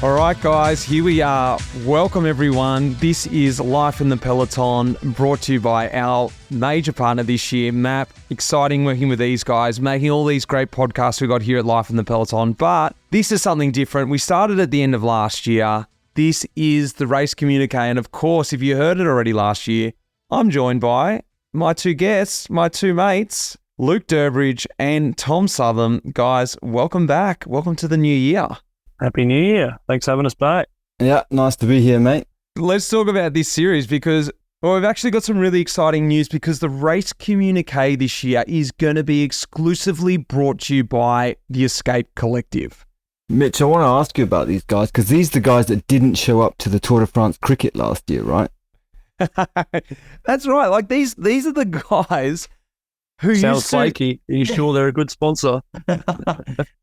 All right, guys, here we are. Welcome, everyone. This is Life in the Peloton, brought to you by our major partner this year, MAAP. Exciting working with these guys, making all these great podcasts we got here at Life in the Peloton. But this is something different. We started at the end of last year. This is the Race Communiqué. And of course, if you heard it already last year, I'm joined by my two guests, my two mates, Luke Durbridge and Tom Southam. Guys, welcome back. Welcome to the new year. Happy New Year. Thanks for having us back. Yeah, nice to be here, mate. Let's talk about this series because we've actually got some really exciting news because the Race Communiqué this year is going to be exclusively brought to you by the Escape Collective. Mitch, I want to ask you about these guys because these are the guys that didn't show up to the Tour de France cricket last year, right? That's right. Like these are the guys who sounds flaky. Are you sure they're a good sponsor?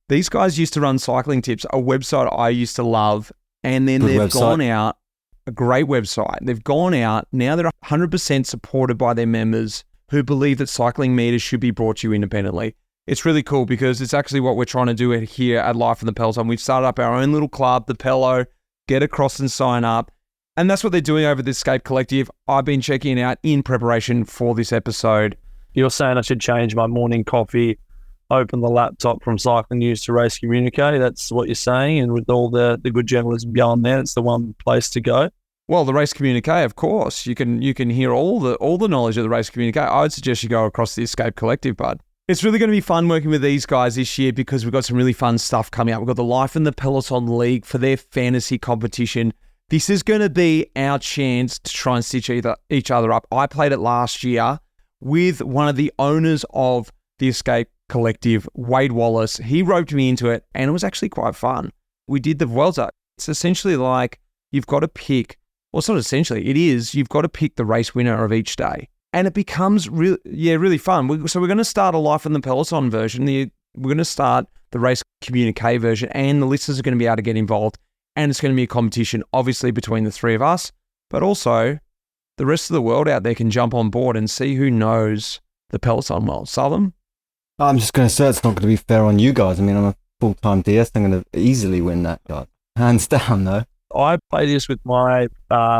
These guys used to run Cycling Tips, a website I used to love, and then they've gone out, a great website. They've gone out, now they're 100% supported by their members who believe that cycling meters should be brought to you independently. It's really cool because it's actually what we're trying to do here at Life in the Peloton. We've started up our own little club, the Pelo, get across and sign up. And that's what they're doing over the Escape Collective. I've been checking it out in preparation for this episode. You're saying I should change my morning coffee, open the laptop from Cycling News to Race Communiqué. That's what you're saying. And with all the good journalism going there, it's the one place to go. Well, the Race Communiqué, of course. You can hear all the knowledge of the Race Communiqué. I would suggest you go across the Escape Collective, bud. It's really going to be fun working with these guys this year because we've got some really fun stuff coming up. We've got the Life in the Peloton League for their fantasy competition. This is going to be our chance to try and stitch each other up. I played it last year with one of the owners of the Escape Collective, Wade Wallace. He roped me into it, and it was actually quite fun. We did the Vuelta. It's essentially like you've got to pick, well, it's not essentially, it is, you've got to pick the race winner of each day. And it becomes really fun. So we're going to start a Life in the Peloton version. We're going to start the Race Communiqué version, and the listeners are going to be able to get involved. And it's going to be a competition, obviously, between the three of us, but also the rest of the world out there can jump on board and see who knows the Peloton well. Southam? I'm just going to say it's not going to be fair on you guys. I mean, I'm a full-time DS. I'm going to easily win that, guy. Hands down, though. I play this with my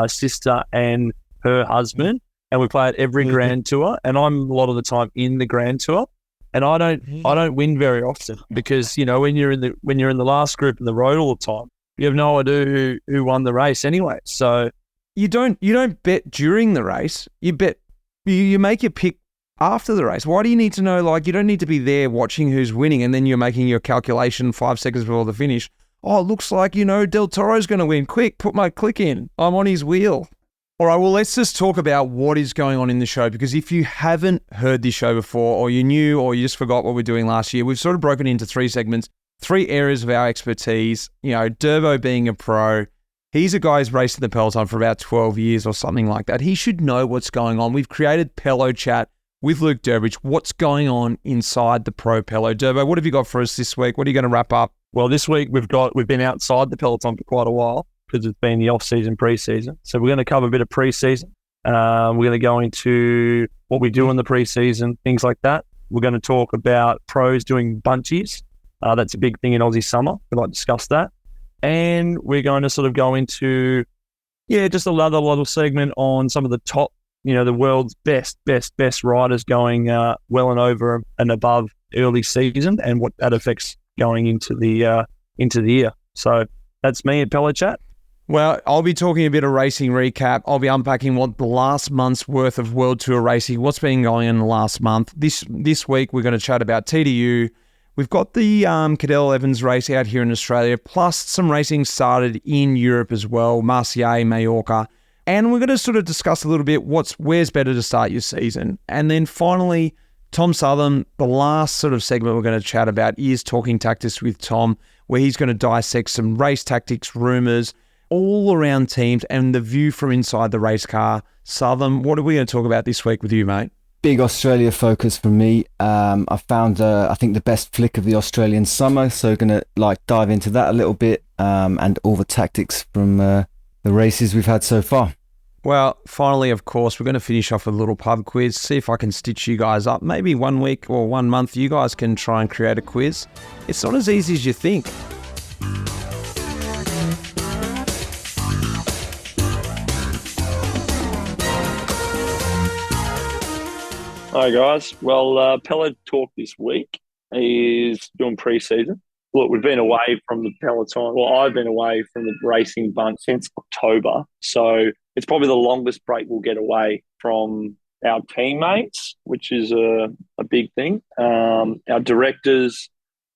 sister and her husband, and we play at every Grand Tour, and I'm a lot of the time in the Grand Tour, and I don't win very often because, you know, when you're in the last group in the road all the time, you have no idea who won the race anyway. So you don't bet during the race. You make your pick after the race. Why do you need to know? Like, you don't need to be there watching who's winning and then you're making your calculation 5 seconds before the finish. Oh, it looks like, Del Toro's going to win. Quick, put my click in. I'm on his wheel. All right, well, let's just talk about what is going on in the show, because if you haven't heard this show before, or you're new, or you just forgot what we were doing last year, we've sort of broken into 3 segments. 3 areas of our expertise. Durbo being a pro. He's a guy who's raced in the Peloton for about 12 years or something like that. He should know what's going on. We've created Pelo Chat with Luke Durbridge. What's going on inside the pro Pelo? Durbo, what have you got for us this week? What are you going to wrap up? Well, this week we've been outside the Peloton for quite a while because it's been the off-season, pre-season. So we're going to cover a bit of pre-season. We're going to go into what we do in the pre-season, things like that. We're going to talk about pros doing bunchies. That's a big thing in Aussie summer. We'd like to discuss that. And we're going to sort of go into, just another little segment on some of the top, the world's best riders going well and over and above early season and what that affects going into the year. So that's me at Pelo Chat. Well, I'll be talking a bit of racing recap. I'll be unpacking what the last month's worth of World Tour racing, what's been going on in the last month. This week, we're going to chat about TDU. We've got the Cadel Evans race out here in Australia, plus some racing started in Europe as well, Marseille, Mallorca. And we're going to sort of discuss a little bit where's better to start your season. And then finally, Tom Southam, the last sort of segment we're going to chat about is Talking Tactics with Tom, where he's going to dissect some race tactics, rumours, all around teams and the view from inside the race car. Southam, what are we going to talk about this week with you, mate? Big Australia focus for me. I found, I think, the best flick of the Australian summer, so going to dive into that a little bit and all the tactics from the races we've had so far. Well, finally, of course, we're going to finish off with a little pub quiz, see if I can stitch you guys up. Maybe 1 week or 1 month, you guys can try and create a quiz. It's not as easy as you think. Hi guys. Well, Pelo Talk this week is doing pre-season. Look, we've been away from the Peloton. Well, I've been away from the racing bunch since October. So it's probably the longest break we'll get away from our teammates, which is a big thing. Our directors,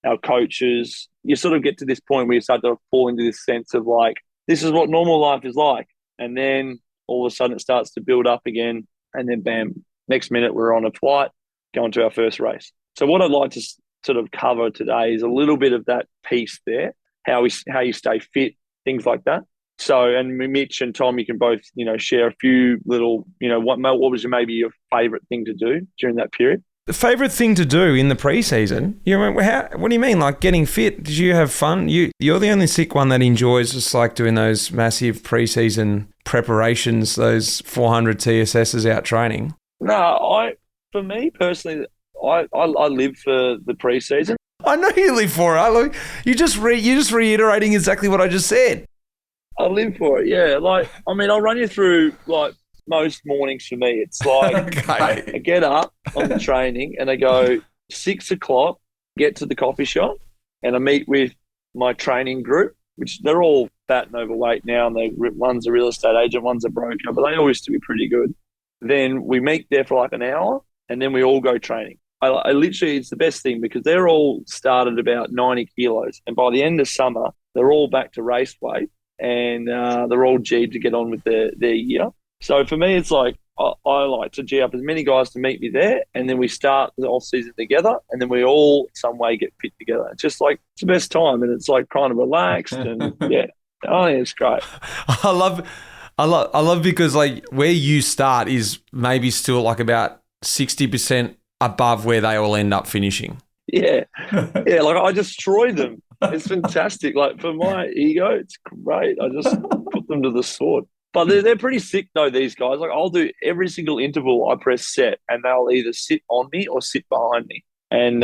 our coaches. You sort of get to this point where you start to fall into this sense of like, this is what normal life is like. And then all of a sudden it starts to build up again. And then bam, next minute we're on a flight going to our first race. So what I'd like to sort of cover today is a little bit of that piece there, how you stay fit, things like that. So, and Mitch and Tom, you can both, share a few little, what was maybe your favourite thing to do during that period? The favourite thing to do in the pre-season? What do you mean? Like getting fit? Did you have fun? You're the only sick one that enjoys just like doing those massive pre-season preparations, those 400 TSSs out training. No, for me personally, I live for the pre-season. I know you live for it. You're just reiterating exactly what I just said. I live for it, yeah. I'll run you through most mornings for me. It's like okay. I get up on the training and I go 6 o'clock, get to the coffee shop, and I meet with my training group, which they're all fat and overweight now, and one's a real estate agent, one's a broker, but they all used to be pretty good. Then we meet there for like an hour, and then we all go training. I literally, it's the best thing because they're all started about 90 kilos, and by the end of summer, they're all back to race weight, and they're all G'd to get on with their year. So for me, it's like I like to G up as many guys to meet me there, and then we start the off season together, and then we all some way get fit together. It's just like it's the best time, and it's like kind of relaxed, and yeah, I think it's great. I love because like where you start is maybe still like about 60% above where they all end up finishing. Yeah, yeah. Like I destroy them. It's fantastic. Like for my ego, it's great. I just put them to the sword. But they're pretty sick though, these guys. Like I'll do every single interval I press set and they'll either sit on me or sit behind me. And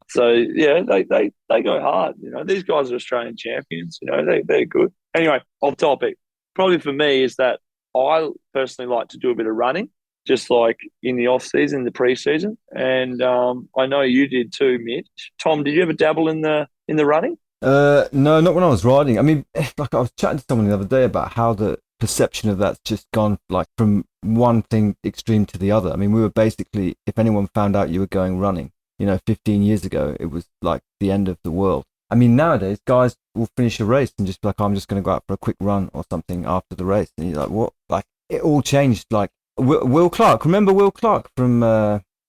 so, yeah, they go hard. These guys are Australian champions. They're good. Anyway, off topic. Probably for me is that I personally like to do a bit of running, just like in the off-season, the pre-season. And I know you did too, Mitch. Tom, did you ever dabble in the running? No, not when I was riding. I mean, like I was chatting to someone the other day about how the perception of that's just gone like from one thing extreme to the other. I mean, we were basically, if anyone found out you were going running, 15 years ago, it was like the end of the world. I mean, nowadays, guys will finish a race and just be like, I'm just going to go out for a quick run or something after the race. And you're like, what? Like, it all changed. Like, Will Clark, remember Will Clark from,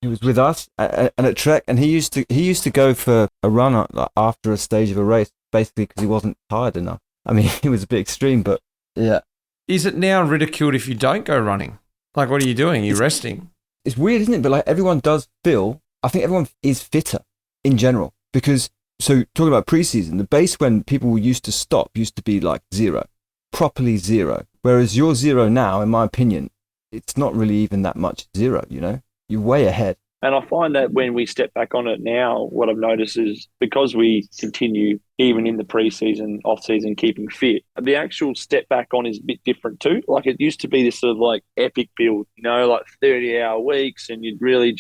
he was with us and at Trek, and he used to go for a run after a stage of a race, basically because he wasn't tired enough. I mean, it was a bit extreme, but yeah. Is it now ridiculed if you don't go running? Like, what are you doing? You're resting. It's weird, isn't it? But like everyone does feel, I think everyone is fitter in general because, so talking about preseason, the base when people used to stop used to be like zero, properly zero. Whereas your zero now, in my opinion, it's not really even that much zero, You're way ahead. And I find that when we step back on it now, what I've noticed is because we continue, even in the pre-season, off-season, keeping fit, the actual step back on is a bit different too. Like it used to be this sort of like epic build, like 30-hour weeks, and you'd really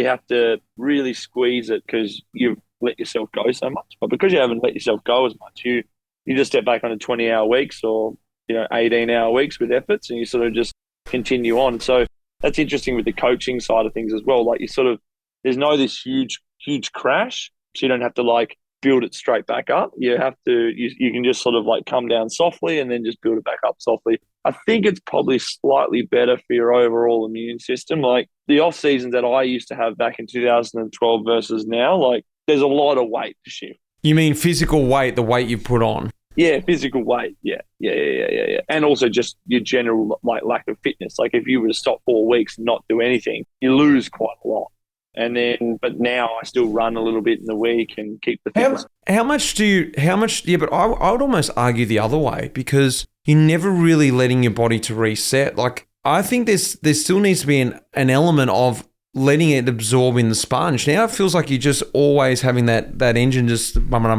have to really squeeze it because you've let yourself go so much. But because you haven't let yourself go as much, you just step back onto 20-hour weeks or, 18-hour weeks with efforts, and you sort of just continue on. So that's interesting with the coaching side of things as well. Like there's no this huge crash, so you don't have to like build it straight back up. You have to, you can just sort of like come down softly and then just build it back up softly. I think it's probably slightly better for your overall immune system. Like the off seasons that I used to have back in 2012 versus now, like there's a lot of weight to shift. You mean physical weight, the weight you put on? Yeah, physical weight. Yeah. And also just your general like lack of fitness. Like if you were to stop 4 weeks and not do anything, you lose quite a lot. But now I still run a little bit in the week and keep the fitness. How much? Yeah, but I would almost argue the other way because you're never really letting your body to reset. Like I think there still needs to be an element of letting it absorb in the sponge. Now it feels like you're just always having that engine just running,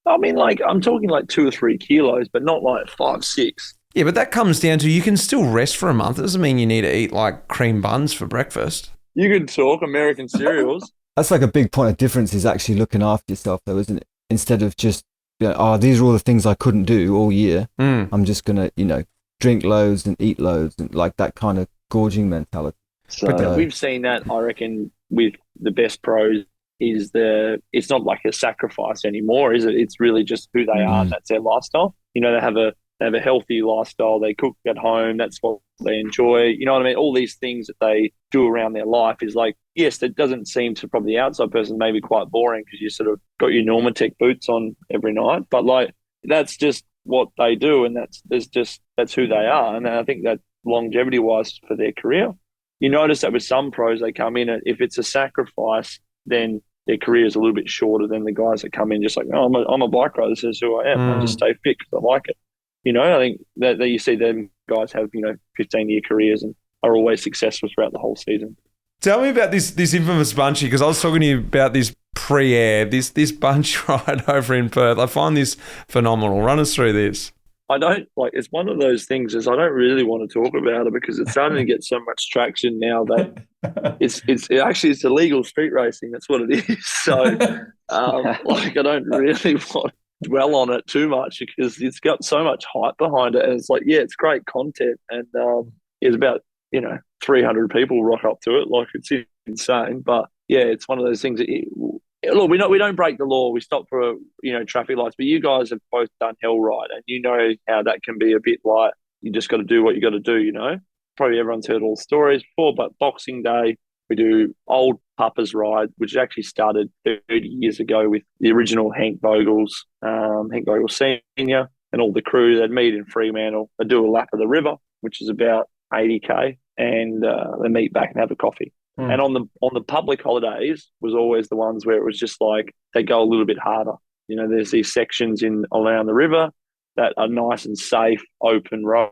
I mean, like I'm talking like 2 or 3 kilos, but not like 5, 6. Yeah, but that comes down to you can still rest for a month. It doesn't mean you need to eat like cream buns for breakfast. You could talk American cereals. That's like a big point of difference is actually looking after yourself, though, isn't it? Instead of just, these are all the things I couldn't do all year. I'm just going to, drink loads and eat loads and like that kind of gorging mentality. So we've seen that, I reckon, with the best pros it's not like a sacrifice anymore, is it? It's really just who they are. And that's their lifestyle. They have a healthy lifestyle. They cook at home. That's what they enjoy. You know what I mean? All these things that they do around their life is like, yes, that doesn't seem to probably the outside person maybe quite boring because you sort of got your Normatec boots on every night. But like, that's just what they do. And that's who they are. And I think that longevity wise for their career, you notice that with some pros, they come in and if it's a sacrifice, then their career is a little bit shorter than the guys that come in just like, oh, I'm a bike rider. This is who I am. I just stay fit because I like it. I think that you see them guys have, 15-year careers and are always successful throughout the whole season. Tell me about this infamous bunchy, because I was talking to you about this pre-air, this bunch ride over in Perth. I find this phenomenal. Run us through this. I don't it's one of those things is I don't really want to talk about it because it's starting to get so much traction now that it's illegal street racing. That's what it is. So I don't really want to dwell on it too much because it's got so much hype behind it. And it's like, yeah, it's great content. And it's about, 300 people rock up to it. Like it's insane. But yeah, it's one of those things that look, we don't break the law. We stop for traffic lights, but you guys have both done hell ride, and you know how that can be a bit like you just got to do what you got to do. Probably everyone's heard all the stories before, but Boxing Day we do old Papa's ride, which actually started 30 years ago with the original Hank Vogel Senior, and all the crew. They'd meet in Fremantle. They'd do a lap of the river, which is about 80k, and they meet back and have a coffee. And on the public holidays was always the ones where it was just like they go a little bit harder. There's these sections around the river that are nice and safe, open road,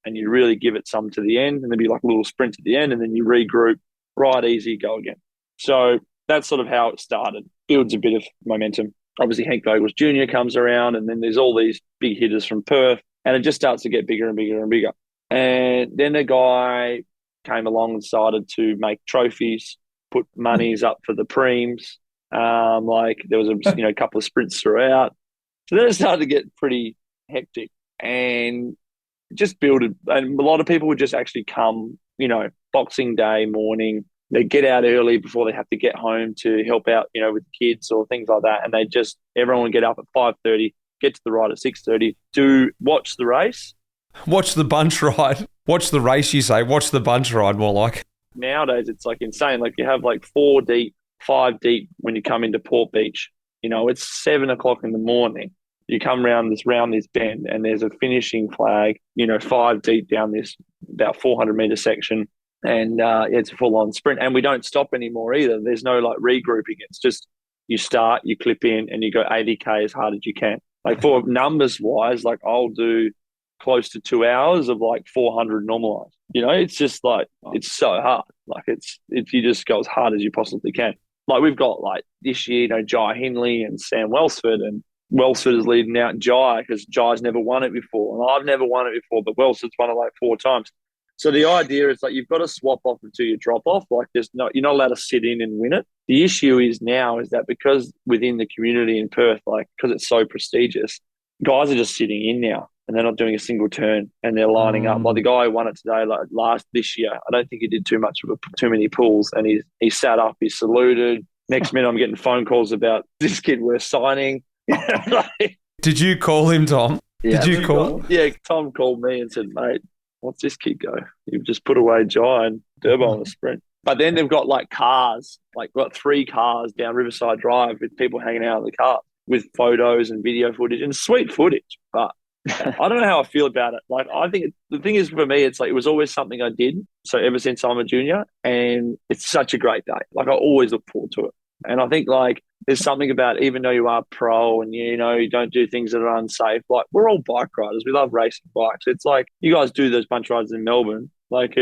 and you really give it some to the end, and there'd be like a little sprint at the end, and then you regroup, ride easy, go again. So that's sort of how it started. Builds a bit of momentum. Obviously, Hank Vogels Jr. comes around, and then there's all these big hitters from Perth, and it just starts to get bigger and bigger and bigger. And then a guy came along and started to make trophies, put monies up for the preems. There was a couple of sprints throughout. So then it started to get pretty hectic and just and a lot of people would just actually come, Boxing Day morning. They get out early before they have to get home to help out, with the kids or things like that. And everyone would get up at 5:30, get to the ride at 6:30 to watch the race. Watch the bunch ride. Watch the race, you say. Watch the bunch ride, more like. Nowadays, it's like insane. Like you have like 4 deep, 5 deep when you come into Port Beach. It's 7 o'clock in the morning. You come round this bend and there's a finishing flag, 5 deep down this about 400-metre section. And it's a full-on sprint. And we don't stop anymore either. There's no like regrouping. It's just you start, you clip in, and you go 80K as hard as you can. Like for numbers-wise, like I'll do close to 2 hours of like 400 normalized. It's just like, it's so hard. Like you just go as hard as you possibly can. Like we've got like this year, Jai Hindley and Sam Welsford, and Welsford is leading out Jai because Jai's never won it before. And I've never won it before, but Welsford's won it like 4 times. So the idea is like you've got to swap off until you drop off. Like you're not allowed to sit in and win it. The issue is that because within the community in Perth, like because it's so prestigious, guys are just sitting in now. And they're not doing a single turn, and they're lining up. Like the guy who won it today, like this year, I don't think he did too many pulls, and he sat up, he saluted. Next minute, I'm getting phone calls about this kid we're signing. Did you call him, Tom? Yeah, did you call? Yeah, Tom called me and said, "Mate, what's this kid go? You've just put away Jai and Durbo on the sprint." But then they've got like cars, got 3 cars down Riverside Drive with people hanging out in the car with photos and video footage and sweet footage, but. I don't know how I feel about it. Like, I think the thing is for me, it's like it was always something I did. So ever since I'm a junior, and it's such a great day. Like I always look forward to it. And I think like there's something about even though you are pro and you don't do things that are unsafe. Like we're all bike riders. We love racing bikes. It's like you guys do those bunch rides in Melbourne. Like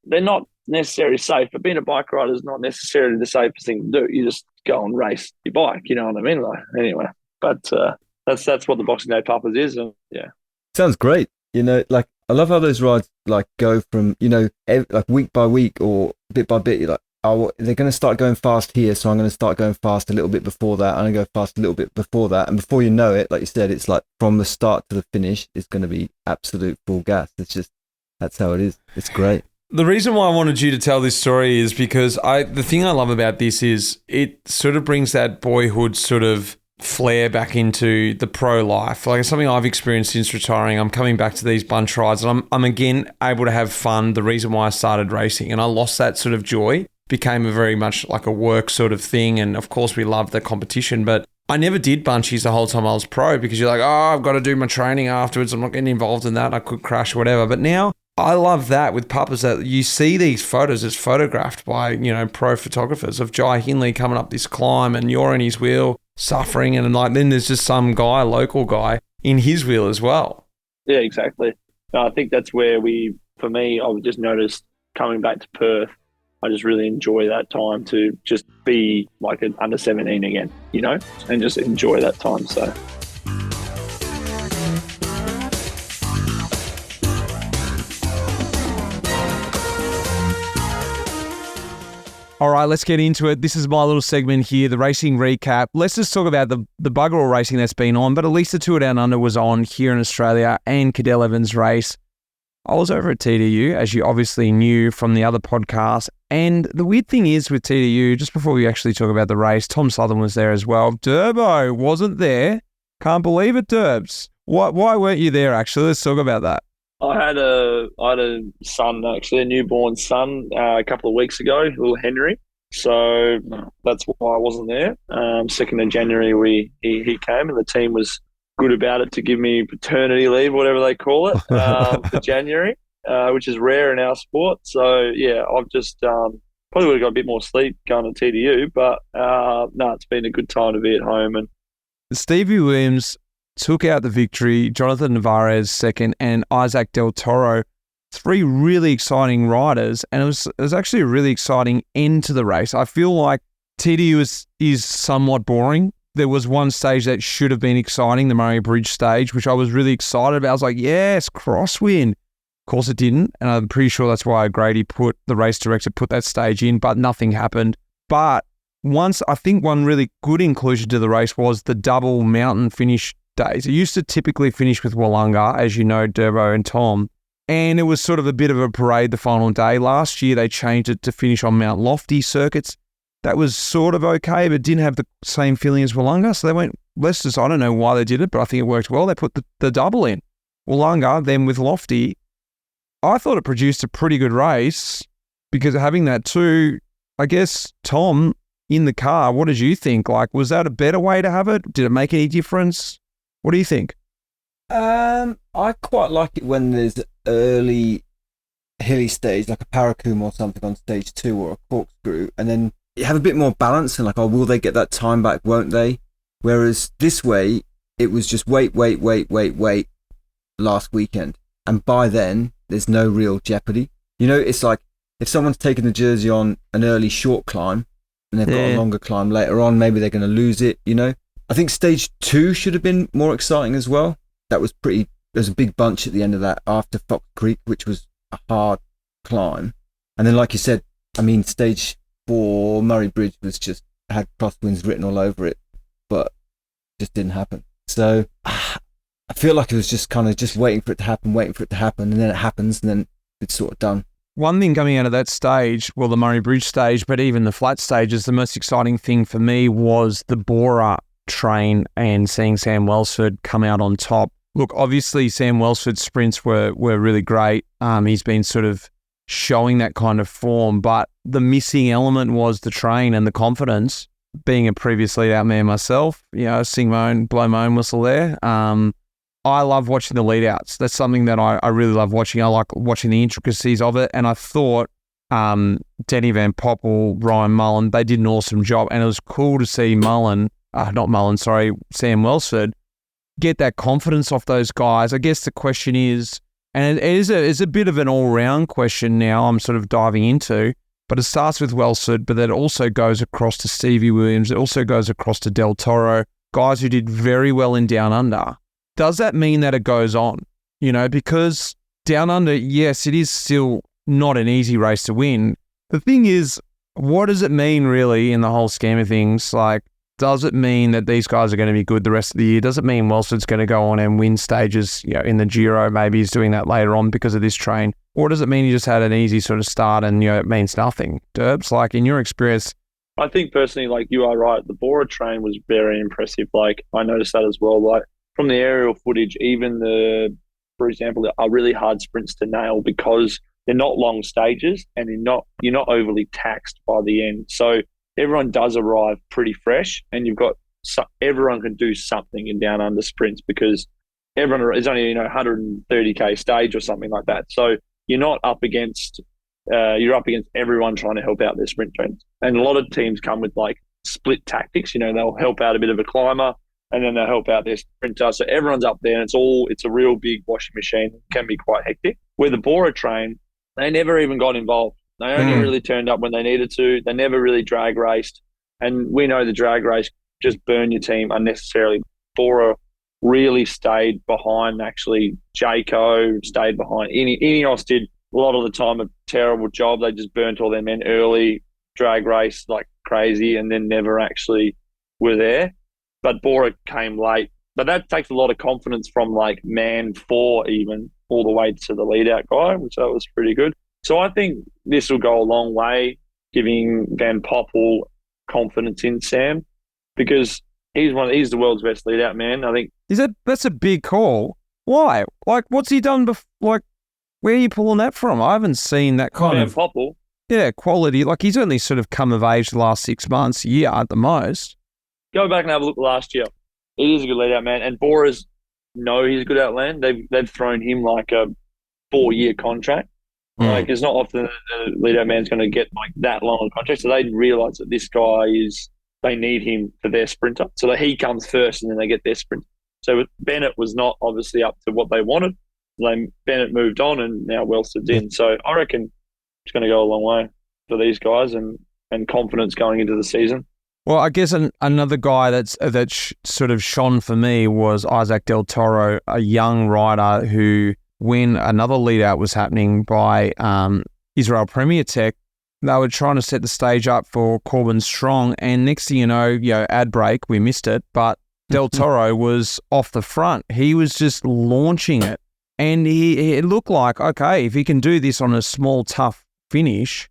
they're not necessarily safe, but being a bike rider is not necessarily the safest thing to do. You just go and race your bike. You know what I mean? Like anyway, but. That's what the Boxing Day Papas is, and yeah. Sounds great. You know, like I love how those rides like go from, you know, like week by week or bit by bit. You're like, oh, they're going to start going fast here, so I'm going to start going fast a little bit before that. I'm going to go fast a little bit before that, and before you know it, like you said, it's like from the start to the finish, it's going to be absolute full gas. It's just that's how it is. It's great. The reason why I wanted you to tell this story is because the thing I love about this is it sort of brings that boyhood sort of flair back into the pro life. Like it's something I've experienced since retiring. I'm coming back to these bunch rides and I'm again able to have fun. The reason why I started racing, and I lost that sort of joy, became a very much like a work sort of thing. And of course we love the competition, but I never did bunchies the whole time I was pro because you're like, oh, I've got to do my training afterwards. I'm not getting involved in that. I could crash or whatever. But now I love that with puppers that you see these photos, it's photographed by, you know, pro photographers of Jai Hindley coming up this climb and you're in his wheel suffering. And like, then there's just some guy, local guy in his wheel as well. Yeah, exactly. I think that's where for me, I've just noticed coming back to Perth, I just really enjoy that time to just be like an under 17 again, you know, and just enjoy that time. So. All right, let's get into it. This is my little segment here, the racing recap. Let's just talk about the bugger all racing that's been on, but at least the Tour Down Under was on here in Australia and Cadell Evans' race. I was over at TDU, as you obviously knew from the other podcast. And the weird thing is with TDU, just before we actually talk about the race, Tom Southam was there as well. Durbo wasn't there. Can't believe it, Durbs. Why weren't you there, actually? Let's talk about that. I had a son, actually, a newborn son, a couple of weeks ago, little Henry. So that's why I wasn't there. 2nd of January, he came, and the team was good about it to give me paternity leave, whatever they call it, for January, which is rare in our sport. So, yeah, I've just probably would have got a bit more sleep going to TDU, but no, it's been a good time to be at home. And Stevie Williams took out the victory, Jonathan Navarez second, and Isaac Del Toro, 3 really exciting riders, and it was actually a really exciting end to the race. I feel like TDU is somewhat boring. There was one stage that should have been exciting, the Murray Bridge stage, which I was really excited about. I was like, yes, crosswind. Of course it didn't, and I'm pretty sure that's why Grady the race director put that stage in, but nothing happened. But I think one really good inclusion to the race was the double mountain finish days. It used to typically finish with Wollonga, as you know, Durbo and Tom, and it was sort of a bit of a parade the final day. Last year, they changed it to finish on Mount Lofty circuits. That was sort of okay, but didn't have the same feeling as Wollonga, so they went, I don't know why they did it, but I think it worked well. They put the double in. Wollonga, then with Lofty, I thought it produced a pretty good race because of having that too. I guess, Tom, in the car, what did you think? Like, was that a better way to have it? Did it make any difference? What do you think? I quite like it when there's early hilly stage, like a Paracoom or something on stage 2 or a corkscrew, and then you have a bit more balance and like, oh, will they get that time back, won't they? Whereas this way, it was just wait last weekend. And by then, there's no real jeopardy. You know, it's like if someone's taken the jersey on an early short climb and they've got a longer climb later on, maybe they're going to lose it, you know? I think stage 2 should have been more exciting as well. There's a big bunch at the end of that after Fox Creek, which was a hard climb. And then, like you said, I mean, stage 4, Murray Bridge had crosswinds written all over it, but just didn't happen. So I feel like it was just kind of just waiting for it to happen, and then it happens, and then it's sort of done. One thing coming out of that stage, well, the Murray Bridge stage, but even the flat stages, the most exciting thing for me was the Bora train and seeing Sam Welsford come out on top. Look, obviously Sam Welsford's sprints were really great. He's been sort of showing that kind of form, but the missing element was the train and the confidence. Being a previous lead out man myself, you know, blow my own whistle there. I love watching the lead outs. That's something that I really love watching. I like watching the intricacies of it, and I thought Denny Van Poppel, Ryan Mullen, they did an awesome job, and it was cool to see Sam Welsford get that confidence off those guys. I guess the question is, and it is a bit of an all-round question now I'm sort of diving into, but it starts with Welsford, but that also goes across to Stevie Williams. It also goes across to Del Toro, guys who did very well in Down Under. Does that mean that it goes on? because down under, yes, it is still not an easy race to win. The thing is, what does it mean really in the whole scheme of things? Like, does it mean that these guys are going to be good the rest of the year? Does it mean Welsford's going to go on and win stages, in the Giro? Maybe he's doing that later on because of this train. Or does it mean he just had an easy sort of start and, it means nothing? Derbs, like in your experience. I think personally, like you are right, the Bora train was very impressive. Like I noticed that as well. Like from the aerial footage, even for example, are really hard sprints to nail because they're not long stages and you're not overly taxed by the end. So everyone does arrive pretty fresh, and everyone can do something in down under sprints because everyone is only 130k stage or something like that. So you're not up against everyone trying to help out their sprint trends. And a lot of teams come with like split tactics. They'll help out a bit of a climber and then they'll help out their sprinter. So everyone's up there, and it's a real big washing machine. It can be quite hectic. Where the Bora train, they never even got involved. They only really turned up when they needed to. They never really drag raced. And we know the drag race just burn your team unnecessarily. Bora really stayed behind, actually. Jayco stayed behind. Ineos did a lot of the time a terrible job. They just burnt all their men early, drag race like crazy, and then never actually were there. But Bora came late. But that takes a lot of confidence from like man 4 even all the way to the lead-out guy, which that was pretty good. So I think this will go a long way, giving Van Poppel confidence in Sam, because he's the world's best lead-out man. I think that's a big call. Why? Like, what's he done before? Like, where are you pulling that from? I haven't seen that kind of Poppel. Yeah, quality. Like, he's only sort of come of age the last 6 months, year at the most. Go back and have a look last year. He is a good lead-out man, and Bora's know he's good outland. They've thrown him like a 4-year contract. Like, it's not often the lead-out man's going to get like that long a contract. So they realise that this guy they need him for their sprinter, so that he comes first and then they get their sprinter. So Bennett was not obviously up to what they wanted. Bennett moved on, and now Welsford's in. So I reckon it's going to go a long way for these guys and confidence going into the season. Well, I guess another guy that sort of shone for me was Isaac Del Toro, a young rider who, when another lead out was happening by Israel Premier Tech, they were trying to set the stage up for Corbin Strong, and next thing you know, ad break, we missed it, but Del Toro was off the front. He was just launching it, and it looked like, okay, if he can do this on a small, tough finish,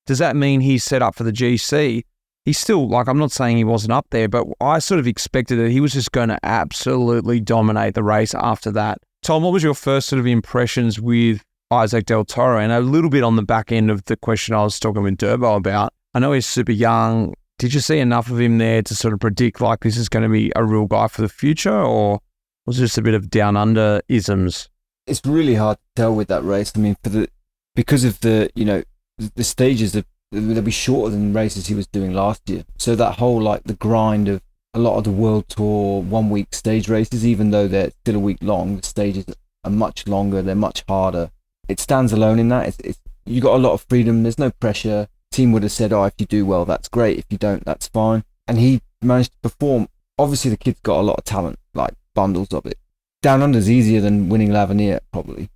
does that mean he's set up for the GC? He's still, like, I'm not saying he wasn't up there, but I sort of expected that he was just going to absolutely dominate the race after that. Tom, what was your first sort of impressions with Isaac Del Toro? And a little bit on the back end of the question I was talking with Durbo about. I know he's super young. Did you see enough of him there to sort of predict like this is going to be a real guy for the future, or was it just a bit of down under isms? It's really hard to tell with that race. I mean, because of the stages they'll be shorter than races he was doing last year. So that whole like the grind of a lot of the World Tour 1 week stage races, even though they're still a week long, the stages are much longer, they're much harder. It stands alone in that. It's you got a lot of freedom, there's no pressure. Team would have said, if you do well, that's great. If you don't, that's fine. And he managed to perform. Obviously the kid's got a lot of talent, like bundles of it. Down Under's easier than winning L'Avenir, probably,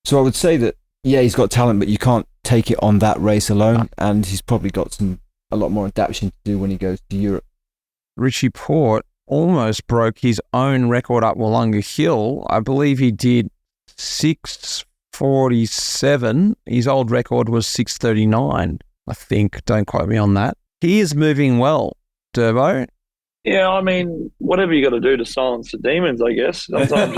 So I would say that, yeah, he's got talent, but you can't take it on that race alone, and he's probably got a lot more adaptation to do when he goes to Europe. Richie Port almost broke his own record up Wollonga Hill. I believe he did 6:47. His old record was 6:39, I think. Don't quote me on that. He is moving well, Durbo. Yeah, I mean, whatever you got to do to silence the demons, I guess. Sometimes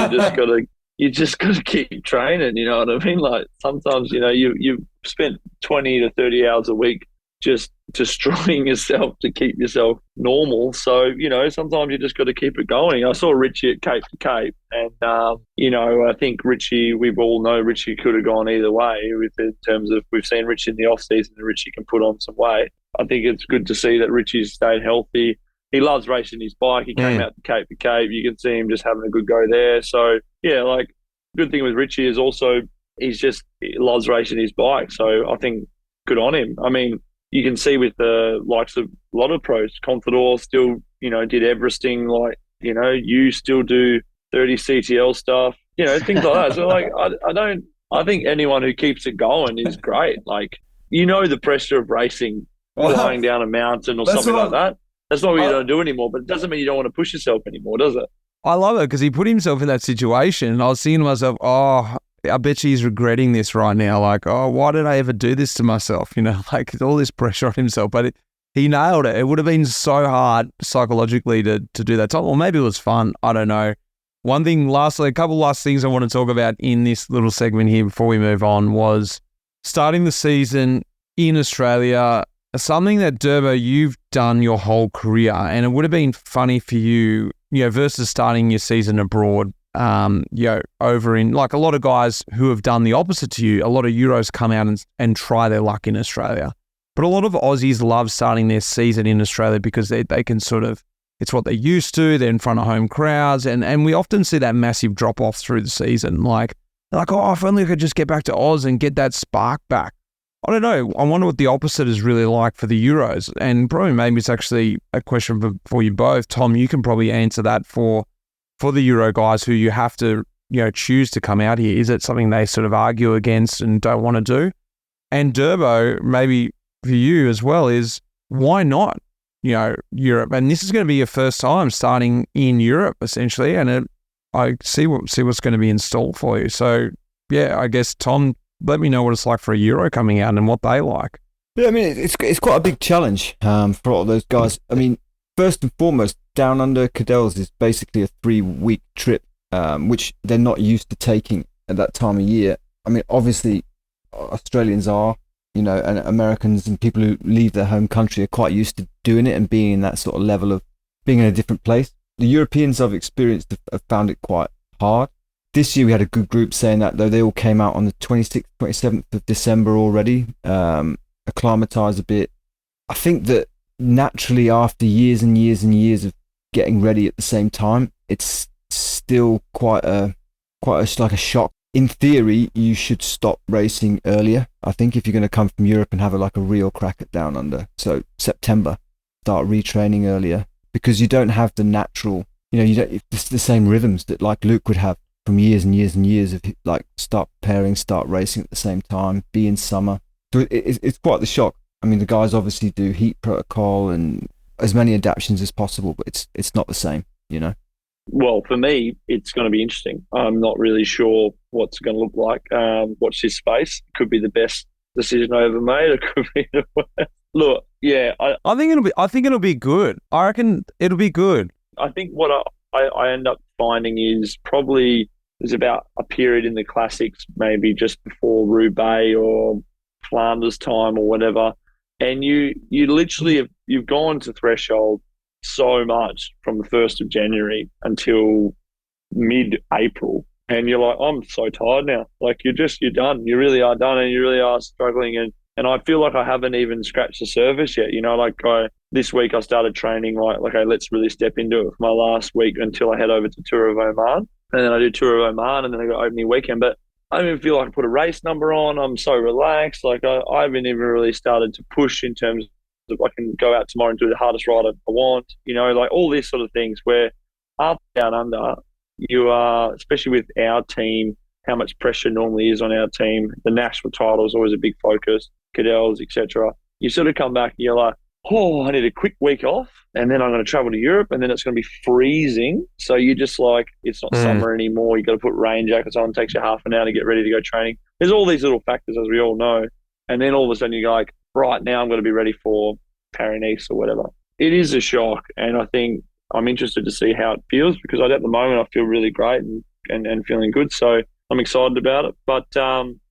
you just got to keep training, you know what I mean? Like sometimes, you've spent 20 to 30 hours a week just destroying yourself to keep yourself normal. So, sometimes you just got to keep it going. I saw Richie at Cape to Cape, and, I think Richie, we all know Richie could have gone either way in terms of we've seen Richie in the off season and Richie can put on some weight. I think it's good to see that Richie's stayed healthy. He loves racing his bike. He came out to Cape to Cape. You can see him just having a good go there. So, yeah, like, good thing with Richie is also he loves racing his bike. So I think good on him. I mean, you can see with the likes of a lot of pros, Confidor still, did Everesting, like, you still do 30 CTL stuff. things like that. So like, I think anyone who keeps it going is great. Like, the pressure of racing, flying down a mountain or something like that. That's not what you don't do anymore, but it doesn't mean you don't want to push yourself anymore, does it? I love it because he put himself in that situation. And I was thinking to myself, oh, I bet he's regretting this right now. Like, oh, why did I ever do this to myself? Like all this pressure on himself. But he nailed it. It would have been so hard psychologically to do that time. Or maybe it was fun. I don't know. One thing, lastly, a couple last things I want to talk about in this little segment here before we move on was starting the season in Australia, something that, Durbo, you've done your whole career, and it would have been funny for you, versus starting your season abroad, over in, like a lot of guys who have done the opposite to you, a lot of Euros come out and try their luck in Australia. But a lot of Aussies love starting their season in Australia because they can sort of, it's what they're used to, they're in front of home crowds, and we often see that massive drop-off through the season. Like, oh, if only I could just get back to Oz and get that spark back. I don't know. I wonder what the opposite is really like for the Euros. And probably maybe it's actually a question for you both. Tom, you can probably answer that for the Euro guys who you have to, choose to come out here. Is it something they sort of argue against and don't want to do? And Durbo, maybe for you as well, is why not, Europe? And this is going to be your first time starting in Europe, essentially. And I see what's going to be installed for you. So, yeah, I guess, Tom, let me know what it's like for a Euro coming out and what they like. Yeah, I mean, it's quite a big challenge for all of those guys. I mean, first and foremost, Down Under Cadell's is basically a 3-week trip, which they're not used to taking at that time of year. I mean, obviously, Australians are, and Americans and people who leave their home country are quite used to doing it and being in that sort of level of being in a different place. The Europeans I've experienced have found it quite hard. This year we had a good group saying that, though. They all came out on the 26th, 27th of December already, acclimatised a bit. I think that naturally, after years and years and years of getting ready at the same time, it's still quite like a shock. In theory, you should stop racing earlier. I think if you're going to come from Europe and have a real crack at Down Under, so September, start retraining earlier, because you don't have the natural, it's the same rhythms that like Luke would have from years and years and years of like start preparing, start racing at the same time, be in summer. So it's quite the shock. I mean, the guys obviously do heat protocol and as many adaptations as possible, but it's not the same, Well, for me, it's going to be interesting. I'm not really sure what's going to look like. Watch this space. It could be the best decision I ever made. It could be the worst. Look, yeah, I think it'll be good. I reckon it'll be good. I think what I end up finding is probably there's about a period in the classics, maybe just before Roubaix or Flanders time or whatever, and you literally you've gone to threshold so much from the 1st of January until mid-April, and you're like, I'm so tired now. Like you're done. You really are done, and you really are struggling. And I feel like I haven't even scratched the surface yet. This week I started training like, okay, let's really step into it for my last week until I head over to Tour of Oman. And then I do Tour of Oman, and then I got opening weekend. But I don't even feel like I put a race number on. I'm so relaxed. Like I haven't even really started to push in terms of I can go out tomorrow and do the hardest ride I want. Like all these sort of things where up, down under, you are, especially with our team, how much pressure normally is on our team. The national title is always a big focus, Cadell's, etc. You sort of come back and you're like, oh, I need a quick week off, and then I'm going to travel to Europe, and then it's going to be freezing. So you're just like, it's not summer anymore. You got to put rain jackets on. It takes you half an hour to get ready to go training. There's all these little factors, as we all know. And then all of a sudden you're like, right now I'm going to be ready for Paris-Nice or whatever. It is a shock, and I think I'm interested to see how it feels, because at the moment I feel really great and feeling good. So I'm excited about it. But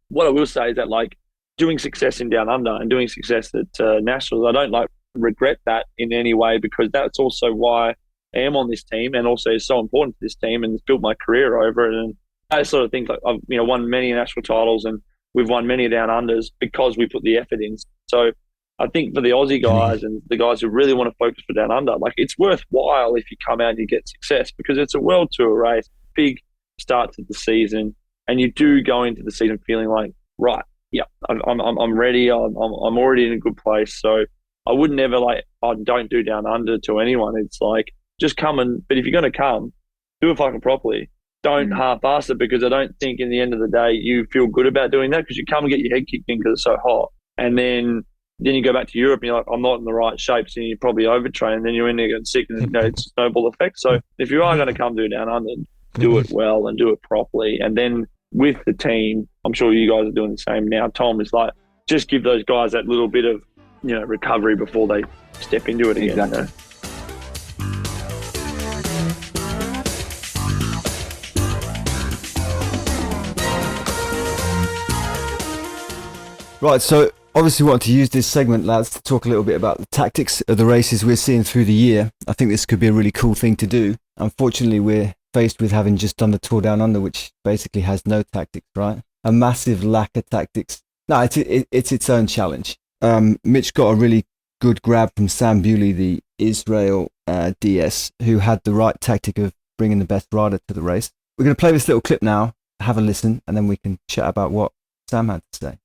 what I will say is that like doing success in Down Under and doing success at Nationals, I don't regret that in any way, because that's also why I am on this team, and also is so important to this team, and it's built my career over it. And those sort of things, like I've won many national titles, and we've won many Down Unders because we put the effort in. So I think for the Aussie guys and the guys who really want to focus for Down Under, like it's worthwhile if you come out and you get success, because it's a world tour race, big start to the season, and you do go into the season feeling like, right, yeah, I'm ready. I'm already in a good place. So I would never don't do Down Under to anyone. It's like, just come but if you're going to come, do it fucking properly. don't half-ass it, because I don't think in the end of the day you feel good about doing that, because you come and get your head kicked in because it's so hot. And then you go back to Europe and you're like, I'm not in the right shape, so you probably overtrain, and then you're in there getting sick, and it's a snowball effect. So if you are going to come do Down Under, do it well and do it properly. And then with the team, I'm sure you guys are doing the same now. Tom is like, just give those guys that little bit of, recovery before they step into it again. Exactly. Right, so obviously we want to use this segment, lads, to talk a little bit about the tactics of the races we're seeing through the year. I think this could be a really cool thing to do. Unfortunately, we're faced with having just done the Tour Down Under, which basically has no tactics, right? A massive lack of tactics. No, it's its own challenge. Mitch got a really good grab from Sam Bewley, the Israel DS, who had the right tactic of bringing the best rider to the race. We're going to play this little clip now, have a listen, and then we can chat about what Sam had to say.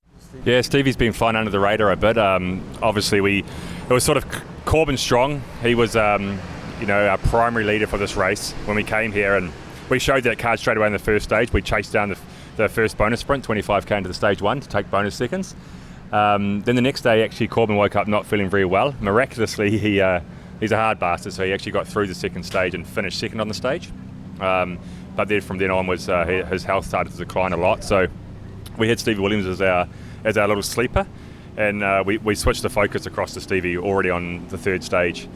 Yeah, Stevie's been flying under the radar a bit. Obviously, it was sort of Corbin strong. He was, our primary leader for this race when we came here, and we showed that card straight away in the first stage. We chased down the first bonus sprint, 25k into the stage 1 to take bonus seconds. Then the next day, actually, Corbin woke up not feeling very well. Miraculously, he's a hard bastard, so he actually got through the second stage and finished second on the stage. But then from then onwards, his health started to decline a lot. So we had Stevie Williams as our little sleeper, and we switched the focus across to Stevie already on the third stage.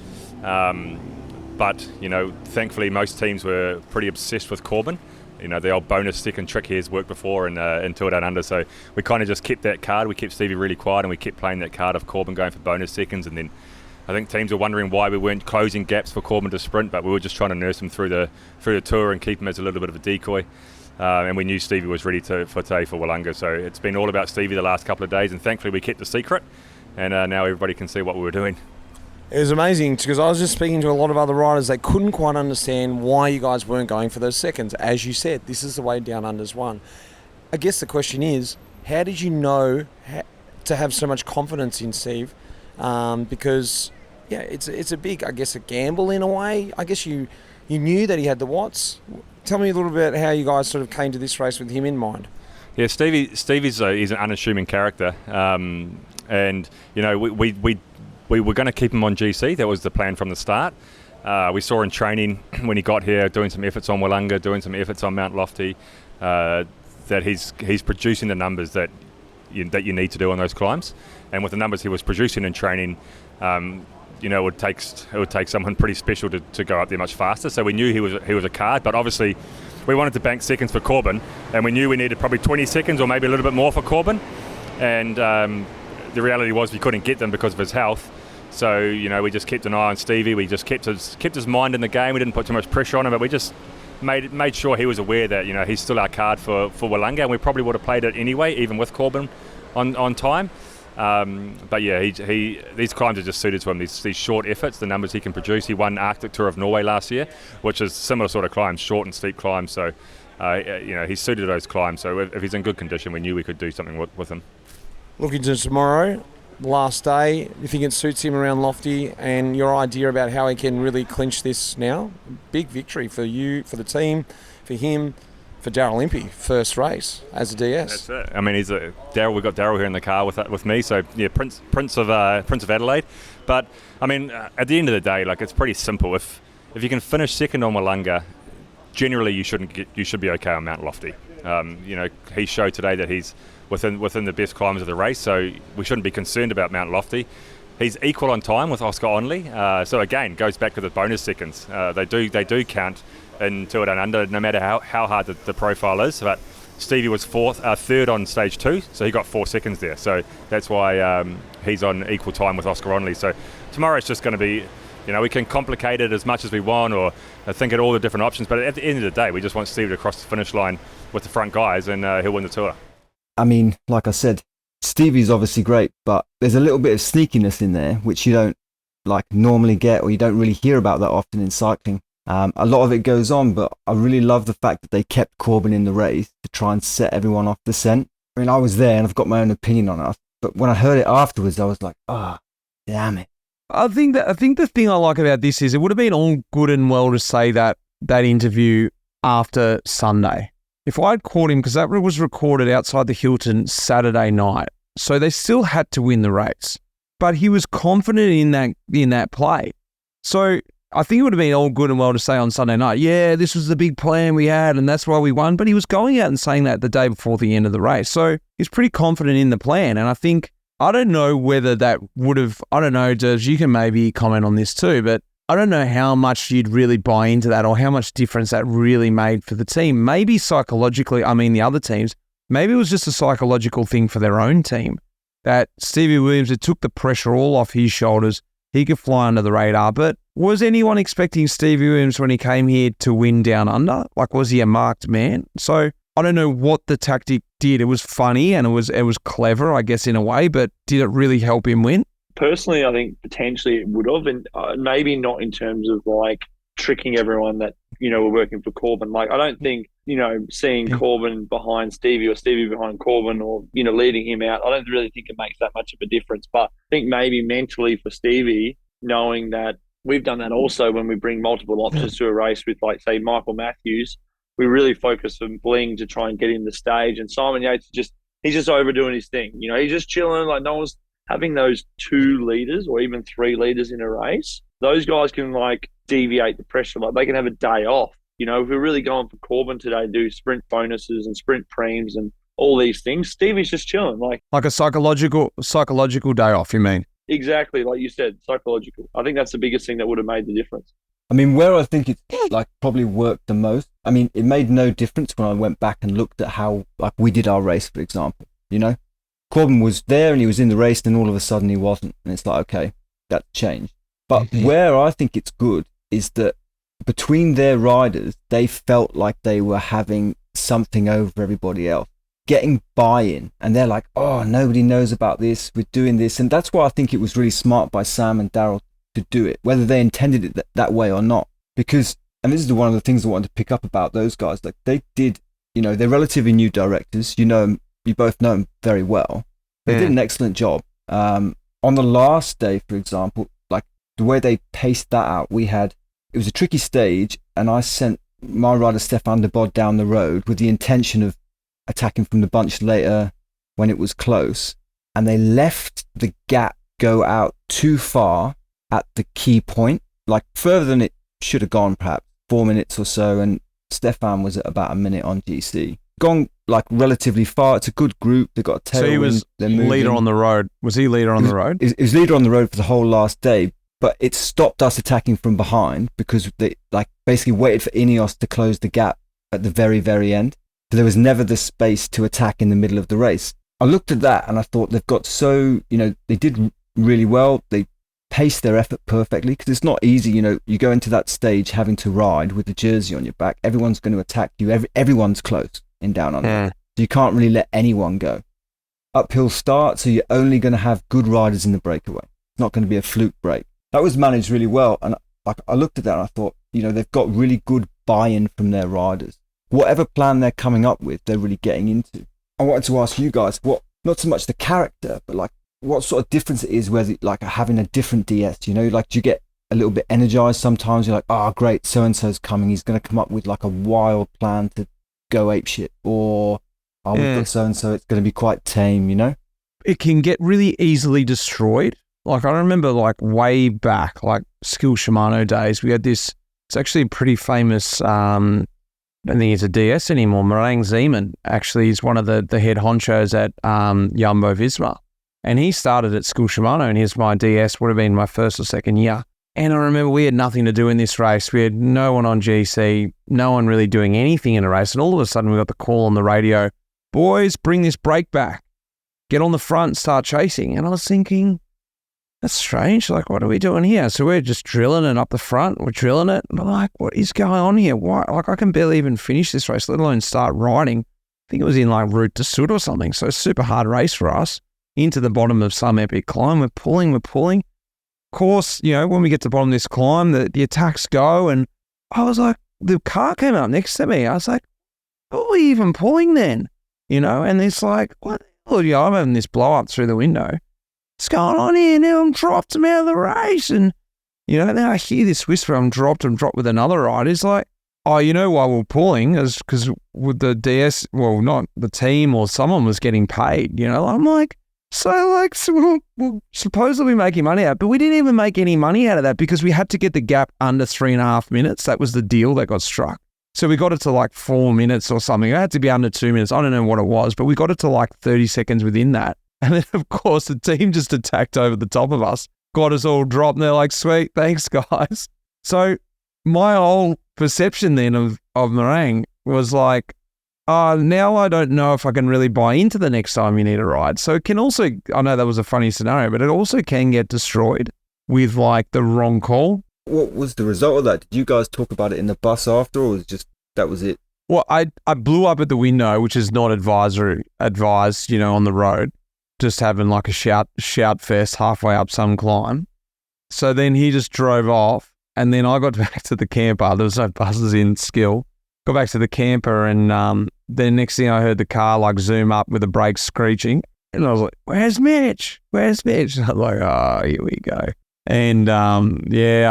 But thankfully most teams were pretty obsessed with Corbin. The old bonus second trick he has worked before in Tour Down Under, so we kind of just kept that card. We kept Stevie really quiet, and we kept playing that card of Corbin going for bonus seconds. And then I think teams were wondering why we weren't closing gaps for Corbin to sprint, but we were just trying to nurse him through the tour and keep him as a little bit of a decoy. And we knew Stevie was ready for today for Willunga, so it's been all about Stevie the last couple of days, and thankfully we kept the secret, and now everybody can see what we were doing. It was amazing, because I was just speaking to a lot of other riders. They couldn't quite understand why you guys weren't going for those seconds. As you said, this is the way Down Under's won. I guess the question is, how did you know to have so much confidence in Steve? Because it's a big, I guess, a gamble in a way. I guess you knew that he had the watts. Tell me a little bit how you guys sort of came to this race with him in mind. Yeah, Stevie's he's an unassuming character, and we were going to keep him on GC. That was the plan from the start. We saw in training when he got here, doing some efforts on Willunga, doing some efforts on Mount Lofty, that he's producing the numbers that you need to do on those climbs. And with the numbers he was producing in training, it would take someone pretty special to go up there much faster. So we knew he was a card, but obviously we wanted to bank seconds for Corbin, and we knew we needed probably 20 seconds or maybe a little bit more for Corbin. And the reality was we couldn't get them because of his health. So we just kept an eye on Stevie. We just kept his mind in the game. We didn't put too much pressure on him, but we just made sure he was aware that he's still our card for Willunga, and we probably would have played it anyway, even with Corbin on time. But yeah, these climbs are just suited to him. These short efforts, the numbers he can produce. He won Arctic Tour of Norway last year, which is similar sort of climbs, short and steep climbs. So he's suited to those climbs. So if he's in good condition, we knew we could do something with him. Looking to tomorrow, last day, you think it suits him around Lofty, and your idea about how he can really clinch this now? Big victory for you, for the team, for him, for Daryl Impey, first race as a DS. That's it. I mean, Daryl. We've got Daryl here in the car with me. So yeah, Prince of Adelaide. But I mean, at the end of the day, it's pretty simple. If you can finish second on Willunga, generally you should be okay on Mount Lofty. He showed today that he's within the best climbers of the race, so we shouldn't be concerned about Mount Lofty. He's equal on time with Oscar Onley, so again goes back to the bonus seconds. They do count in Tour Down Under, no matter how hard the profile is. But Stevie was third on stage 2, so he got 4 seconds there. So that's why he's on equal time with Oscar Onley. So tomorrow it's just going to be, we can complicate it as much as we want, or think at all the different options. But at the end of the day, we just want Stevie to cross the finish line with the front guys, and he'll win the Tour. I mean, like I said, Stevie's obviously great, but there's a little bit of sneakiness in there, which you don't normally get, or you don't really hear about that often in cycling. A lot of it goes on, but I really love the fact that they kept Corbin in the race to try and set everyone off the scent. I mean, I was there and I've got my own opinion on it, but when I heard it afterwards, I was like, damn it. I think the thing I like about this is it would have been all good and well to say that interview after Sunday. If I'd caught him, because that was recorded outside the Hilton Saturday night, so they still had to win the race. But he was confident in that play. So I think it would have been all good and well to say on Sunday night, yeah, this was the big plan we had and that's why we won. But he was going out and saying that the day before the end of the race. So he's pretty confident in the plan. And I don't know whether that would have, I don't know, Durbs, you can maybe comment on this too, but I don't know how much you'd really buy into that or how much difference that really made for the team. Maybe psychologically, the other teams, maybe it was just a psychological thing for their own team that Stevie Williams, it took the pressure all off his shoulders. He could fly under the radar. But was anyone expecting Stevie Williams when he came here to win down under? Like, was he a marked man? So I don't know what the tactic did. It was funny and it was clever, I guess, in a way, but did it really help him win? Personally, I think potentially it would have, and maybe not in terms of like tricking everyone that, we're working for Corbin. Like, I don't think, seeing Corbin behind Stevie or Stevie behind Corbin or, leading him out, I don't really think it makes that much of a difference. But I think maybe mentally for Stevie, knowing that we've done that also when we bring multiple options to a race with, like, say, Michael Matthews, we really focus on Bling to try and get him the stage. And Simon Yates, he's just overdoing his thing. He's just chilling, like no one's having those 2 leaders or even 3 leaders in a race. Those guys can, like, deviate the pressure. Like, they can have a day off. If we're really going for Corbin today, do sprint bonuses and sprint preems and all these things, Stevie's just chilling. Like a psychological day off, you mean? Exactly. Like you said, psychological. I think that's the biggest thing that would have made the difference. Where I think it's like probably worked the most, it made no difference when I went back and looked at how, like, we did our race, for example, Corbin was there and he was in the race, and all of a sudden he wasn't. And it's like, okay, that changed. But where I think it's good is that between their riders, they felt like they were having something over everybody else, getting buy-in. And they're like, oh, nobody knows about this. We're doing this. And that's why I think it was really smart by Sam and Daryl to do it, whether they intended it that way or not. Because, and this is one of the things I wanted to pick up about those guys, like they did, they're relatively new directors. You both know them very well. They did an excellent job. On the last day, for example, like the way they paced that out, it was a tricky stage, and I sent my rider Stefan de Bod down the road with the intention of attacking from the bunch later when it was close, and they left the gap go out too far at the key point, like further than it should have gone, perhaps 4 minutes or so, and Stefan was at about a minute on GC. Gone like relatively far. It's a good group. They've got a tailwind. So he was leader on the road. Was he leader on the road? He was leader on the road for the whole last day, but it stopped us attacking from behind because they basically waited for Ineos to close the gap at the very, very end. So there was never the space to attack in the middle of the race. I looked at that and I thought they've got they did really well. They paced their effort perfectly because it's not easy. You go into that stage having to ride with the jersey on your back. Everyone's going to attack you. Everyone's close in down under. So you can't really let anyone go. Uphill start, so you're only going to have good riders in the breakaway. It's not going to be a fluke break. That was managed really well, and I looked at that and I thought, they've got really good buy-in from their riders. Whatever plan they're coming up with, they're really getting into. I wanted to ask you guys, not so much the character, but like what sort of difference it is whether like having a different DS, like do you get a little bit energized sometimes? You're like, oh great, so-and-so's coming, he's going to come up with like a wild plan to go apeshit, or we've got so-and-so, it's going to be quite tame, It can get really easily destroyed. Like I remember like way back, like Skill Shimano days, we had this, it's actually a pretty famous, I don't think he's a DS anymore, Marang Zeman actually is one of the head honchos at Jumbo Visma. And he started at Skill Shimano, and here's my DS, would have been my first or second year. And I remember we had nothing to do in this race. We had no one on GC, no one really doing anything in a race. And all of a sudden we got the call on the radio, boys, bring this brake back, get on the front, start chasing. And I was thinking, that's strange. Like, what are we doing here? So we're just drilling it up the front. We're drilling it. And I'm like, what is going on here? Why? Like, I can barely even finish this race, let alone start riding. I think it was in like Route to Sud or something. So super hard race for us. Into the bottom of some epic climb. We're pulling. Of course, when we get to the bottom of this climb, the attacks go. And I was like, the car came up next to me. I was like, what are we even pulling then? And it's like, what the hell? I'm having this blow up through the window. What's going on here? Now I'm dropped. I'm out of the race. And, then I hear this whisper, I'm dropped with another rider. It's like, oh, you know why we're pulling is because with the DS, well, not the team or someone was getting paid, you know. I'm like, so we'll supposedly making money out, but we didn't even make any money out of that because we had to get the gap under 3.5 minutes. That was the deal that got struck. So we got it to like 4 minutes or something. It had to be under 2 minutes. I don't know what it was, but we got it to like 30 seconds within that. And then, of course, the team just attacked over the top of us, got us all dropped, and they're like, sweet, thanks, guys. So my whole perception then of Meringue was like, now I don't know if I can really buy into the next time you need a ride. So it can also, I know that was a funny scenario, but it also can get destroyed with like the wrong call. What was the result of that? Did you guys talk about it in the bus after, or was it just that was it? Well, I blew up at the window, which is not advised, you know, on the road, just having like a shout fest halfway up some climb. So then he just drove off, and then I got back to the camper. There was no buses in Skill. Got back to the camper, and then next thing I heard the car like zoom up with the brakes screeching, and I was like, "Where's Mitch? Where's Mitch?" And I'm like, "Oh, here we go." And I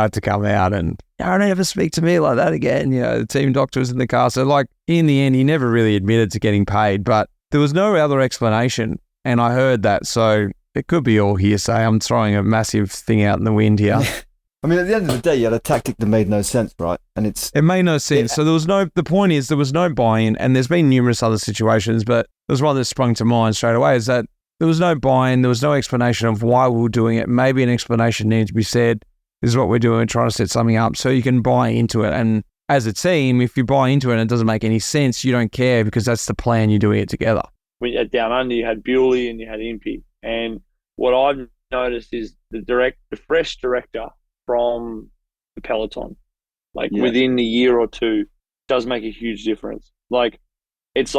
had to come out, and don't ever speak to me like that again. You know, the team doctor was in the car. So like in the end, he never really admitted to getting paid, but there was no other explanation. And I heard that. So it could be all hearsay. I'm throwing a massive thing out in the wind here. I mean, at the end of the day, you had a tactic that made no sense, right? And it made no sense. So the point is there was no buy-in, and there's been numerous other situations, but there's one that sprung to mind straight away is that there was no buy-in, there was no explanation of why we were doing it. Maybe an explanation needs to be said. This is what we're doing, we're trying to set something up so you can buy into it. And as a team, if you buy into it and it doesn't make any sense, you don't care because that's the plan, you're doing it together. When at Down Under, you had Bewley and you had Impey. And what I've noticed is the fresh director from the Peloton, within a year or two, does make a huge difference. It's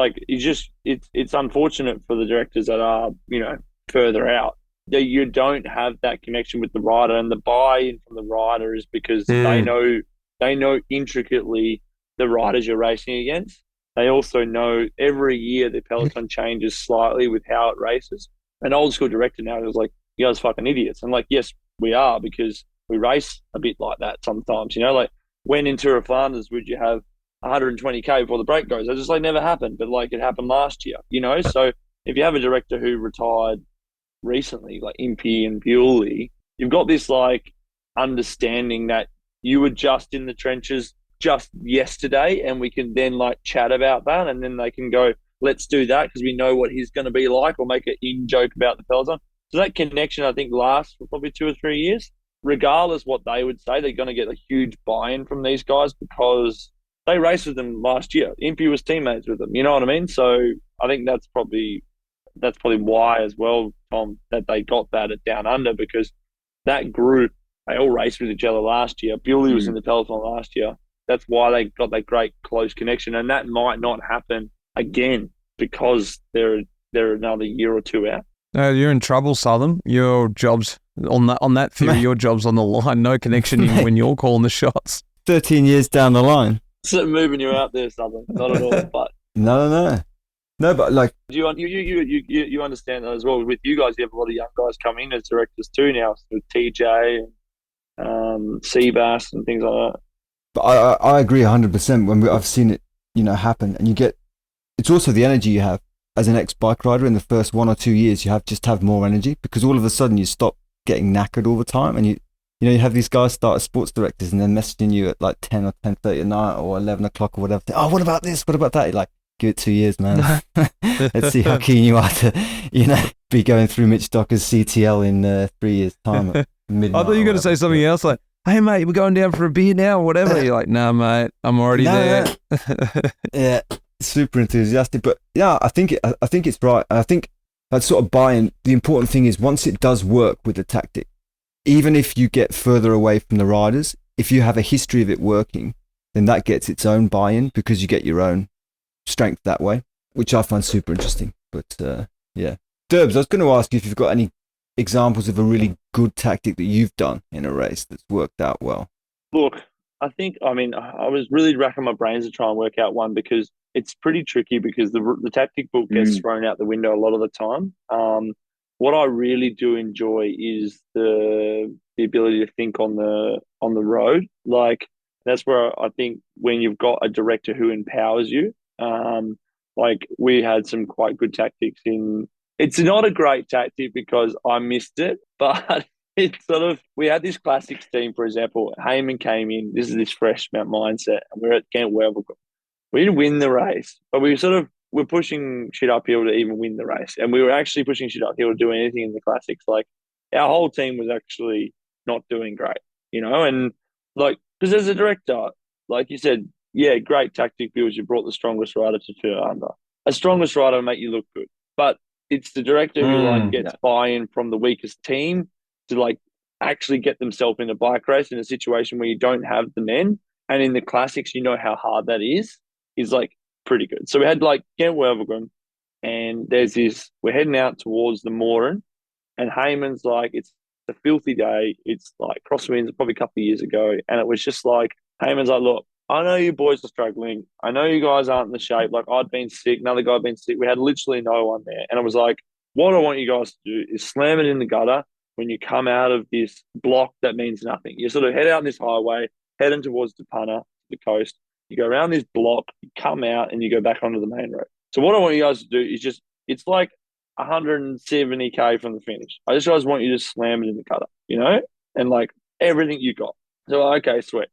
unfortunate for the directors that are, you know, further out, that you don't have that connection with the rider, and the buy-in from the rider is because they know intricately the riders you're racing against. They also know every year the Peloton changes slightly with how it races. An old school director now is like, you guys fucking idiots. And like, yes, we are, because we race a bit like that sometimes, you know, like when in Tour of Flanders would you have 120k before the break goes? That just never happened, but like it happened last year, you know? So if you have a director who retired recently, like Impey and Bewley, you've got this like understanding that you were just in the trenches just yesterday, and we can then like chat about that, and then they can go, let's do that because we know what he's going to be like, or make an in-joke about the Peloton. So that connection, I think, lasts for probably 2 or 3 years. Regardless what they would say, they're going to get a huge buy-in from these guys because they raced with them last year. Impey was teammates with them, you know what I mean? So I think that's probably why as well, Tom, that they got that at Down Under, because that group, they all raced with each other last year. Bewley was in the Peloton last year. That's why they got that great close connection, and that might not happen again because they're another year or two out. No, you're in trouble, Southam. Your job's on that theory. Your job's on the line. No connection when you're calling the shots. 13 years down the line. So moving you out there, Southam. Not at all. But no. But like you understand that as well. With you guys, you have a lot of young guys coming in as directors too now, with TJ and Seabass and things like that. But I agree 100%. I've seen it, you know, happen, and it's also the energy you have as an ex-bike rider. In the first 1 or 2 years, you have more energy, because all of a sudden you stop getting knackered all the time, and you have these guys start as sports directors and then messaging you at like 10 or 10:30 at night or 11 o'clock or whatever. Oh, what about this? What about that? You're like, give it 2 years, man. Let's see how keen you are to, you know, be going through Mitch Docker's CTL in 3 years' time. At midnight. I thought you were going to say something else, like, hey, mate, we're going down for a beer now or whatever. You're like, nah, mate, I'm already there. Yeah, super enthusiastic. But yeah, I think it's right. And I think that sort of buy-in, the important thing is once it does work with the tactic, even if you get further away from the riders, if you have a history of it working, then that gets its own buy-in because you get your own strength that way, which I find super interesting. But yeah. Durbs, I was going to ask you if you've got any examples of a really good tactic that you've done in a race that's worked out well. Look, I was really racking my brains to try and work out one, because it's pretty tricky, because the tactic book gets thrown out the window a lot of the time. What I really do enjoy is the ability to think on the road. Like, That's where I think when you've got a director who empowers you, like we had some quite good tactics in. It's not a great tactic because I missed it, but it's sort of, we had this classics team, for example. Heyman came in, this is this fresh mindset, and we're at Kent Wervel. We didn't win the race, but we're pushing shit uphill to even win the race. And we were actually pushing shit uphill to do anything in the classics. Like, our whole team was actually not doing great, and like, because as a director, like you said, yeah, great tactic because you brought the strongest rider to 2 under. A strongest rider will make you look good, but it's the director who gets buy-in from the weakest team to like actually get themselves in a bike race in a situation where you don't have the men. And in the classics, how hard that is like pretty good. So we had like Gent Wervelgem, and we're heading out towards the Moran, and Heyman's like, it's a filthy day. It's like crosswinds probably a couple of years ago. And it was just like, Heyman's like, look, I know you boys are struggling. I know you guys aren't in the shape. Like, I'd been sick. Another guy had been sick. We had literally no one there. And I was like, what I want you guys to do is slam it in the gutter when you come out of this block that means nothing. You sort of head out on this highway, heading towards Punta, the coast. You go around this block, you come out, and you go back onto the main road. So what I want you guys to do is it's like 170K from the finish. I just guys want you to slam it in the gutter, and like everything you got. So, okay, sweet.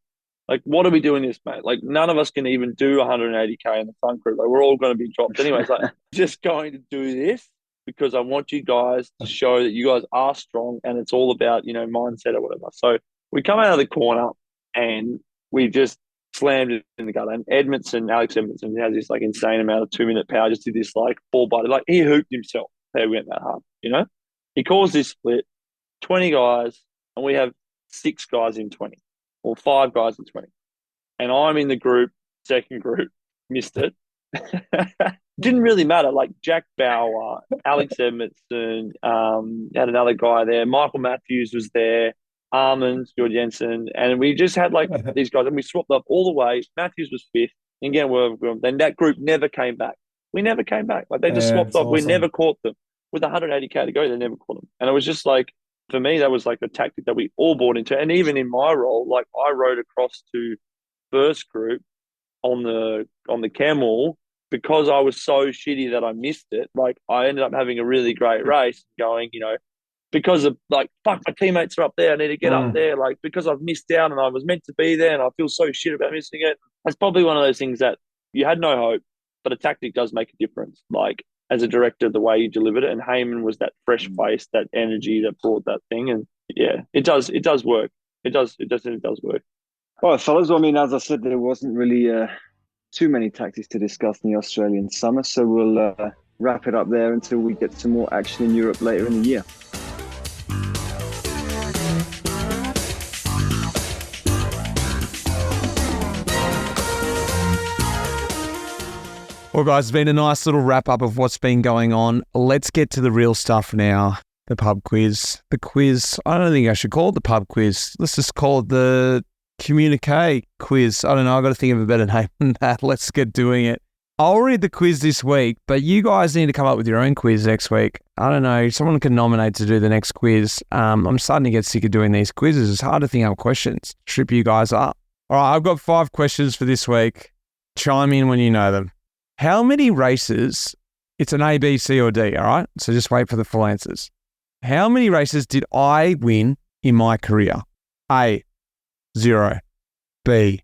Like, what are we doing this, mate? Like, none of us can even do 180K in the front group. Like, we're all going to be dropped. Anyways, like, just going to do this because I want you guys to show that you guys are strong, and it's all about, mindset or whatever. So we come out of the corner and we just slammed it in the gutter. And Alex Edmondson has this like insane amount of 2-minute power, just did this like ball bite. Like, he hooped himself. They went that hard, He calls this split, 20 guys, and we have 6 guys in 20. Or 5 guys in 20. And I'm in the group, second group, missed it. Didn't really matter. Like Jack Bauer, Alex Edmondson, had another guy there. Michael Matthews was there, Armand, George Jensen. And we just had like these guys, and we swapped up all the way. Matthews was 5th. And again, then that group never came back. We never came back. Like, they just swapped up. Awesome. We never caught them. With 180K to go, they never caught them. And it was just like, for me, that was like a tactic that we all bought into. And even in my role, like, I rode across to first group on the camel because I was so shitty that I missed it. Like, I ended up having a really great race going, because of like, fuck, my teammates are up there. I need to get up there. Like, because I've missed out and I was meant to be there and I feel so shit about missing it. That's probably one of those things that you had no hope, but a tactic does make a difference. Like, as a director, the way you delivered it, and Heyman was that fresh face, that energy that brought that thing, and yeah, it does work. It does work. All right, fellas. Well, I mean, as I said, there wasn't really too many tactics to discuss in the Australian summer, so we'll wrap it up there until we get some more action in Europe later in the year. Well, guys, it's been a nice little wrap-up of what's been going on. Let's get to the real stuff now, the pub quiz. The quiz, I don't think I should call it the pub quiz. Let's just call it the Communiqué quiz. I don't know, I've got to think of a better name than that. Let's get doing it. I'll read the quiz this week, but you guys need to come up with your own quiz next week. I don't know, someone can nominate to do the next quiz. I'm starting to get sick of doing these quizzes. It's hard to think up questions. Trip you guys up. All right, I've got 5 questions for this week. Chime in when you know them. How many races, it's an A, B, C, or D, all right? So just wait for the full answers. How many races did I win in my career? A, 0, B,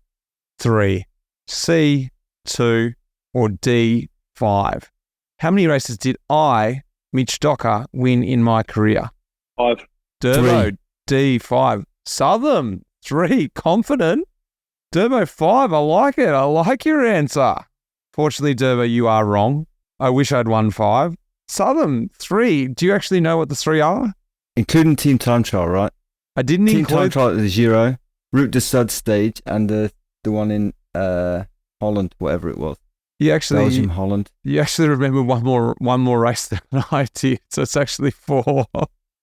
3, C, 2, or D, 5? How many races did I, Mitch Docker, win in my career? 5. Durbo, D, 5. Southam, 3. Confident. Durbo, 5. I like it. I like your answer. Fortunately, Durbo, you are wrong. I wish I'd won 5. Southam, 3. Do you actually know what the 3 are? Including team time trial, right? I didn't team include... time trial at the Giro, Route de Sud stage, and the one in Holland, whatever it was. Belgium, Holland. You actually remember one more race than I did, so it's actually 4.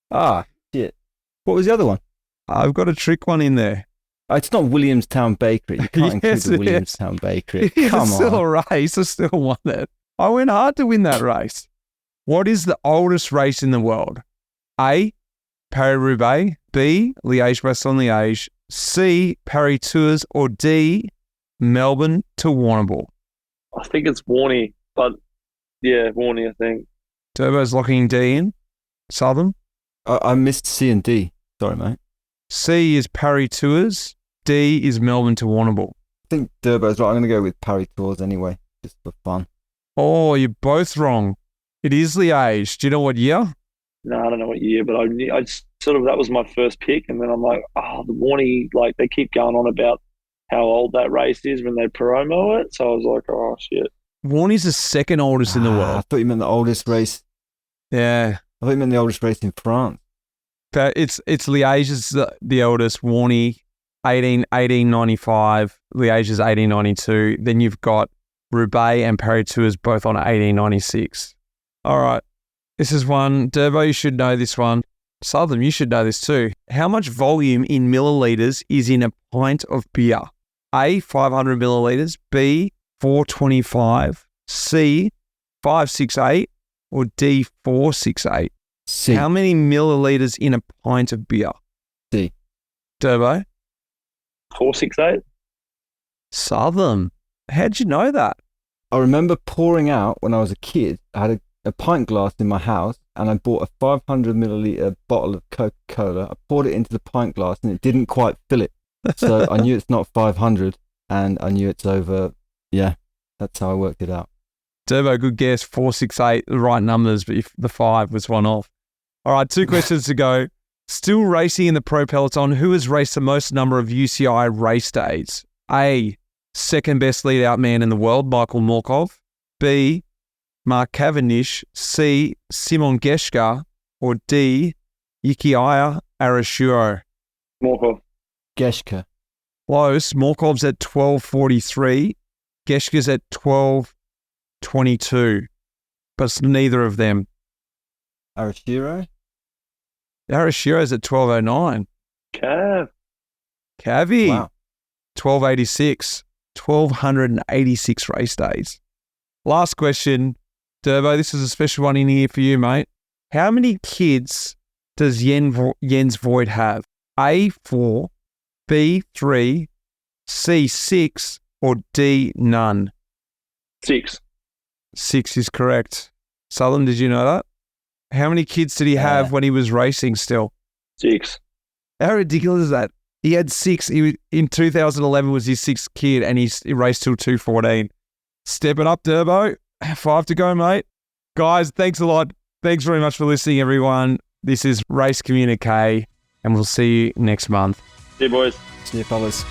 Ah, shit. What was the other one? I've got a trick one in there. It's not Williamstown Bakery. You can't include the Williamstown Bakery. Come on. It's still a race. I still won it. I went hard to win that race. What is the oldest race in the world? A, Paris-Roubaix. B, Liège-Bastogne-Liège. C, Parry Tours, or D, Melbourne to Warrnambool? I think it's Warney, but yeah, Warney, I think. Turbo's locking D in. Southam? I missed C and D. Sorry, mate. C is Parry Tours. D is Melbourne to Warrnambool. I think Durbo's right. I'm going to go with Parry Tours anyway, just for fun. Oh, you're both wrong. It is Liège. Do you know what year? No, I don't know what year, but I sort of, that was my first pick. And then I'm like, the Warney, like they keep going on about how old that race is when they promo it. So I was like, oh, shit. Warney's the second oldest in the I world. thought you meant the oldest race. Yeah. I thought you meant the oldest race in France. But it's Liège is the oldest. Warney, 1895. Liège is 1892. Then you've got Roubaix and Parry Tours both on 1896. All right. This is one. Durbo, you should know this one. Southam, you should know this too. How much volume in milliliters is in a pint of beer? A, 500 milliliters. B, 425. C, 568. Or D, 468. C. How many milliliters in a pint of beer? D. Durbo? 468? Southam. How'd you know that? I remember pouring out when I was a kid. I had a pint glass in my house and I bought a 500 milliliter bottle of Coca-Cola. I poured it into the pint glass and it didn't quite fill it. So I knew it's not 500 and I knew it's over. Yeah, that's how I worked it out. Durbo, good guess. 468, the right numbers, but if the 5 was one off. All right, 2 questions to go. Still racing in the Pro Peloton, who has raced the most number of UCI race days? A, second best lead out man in the world, Michael Morkov. B, Mark Cavendish. C, Simon Geschke. Or D, Yukiya Arashiro. Morkov. Geschke. Close. Morkov's at 12:43. Geschke's at 12:22. But it's neither of them. Arashiro? Arashiro's at 12:09. Cav. Cavi. Wow. 1286. 1,286 race days. Last question. Durbo, this is a special one in here for you, mate. How many kids does Jens Voigt have? A, 4, B, 3, C, 6, or D, none? 6. 6 is correct. Southam, did you know that? How many kids did he have when he was racing still? 6. How ridiculous is that? He had 6. In 2011 was his 6th kid, and he raced till 2:14. Stepping up, Durbo. 5 to go, mate. Guys, thanks a lot. Thanks very much for listening, everyone. This is Race Communiqué, and we'll see you next month. See you, boys. See you, fellas.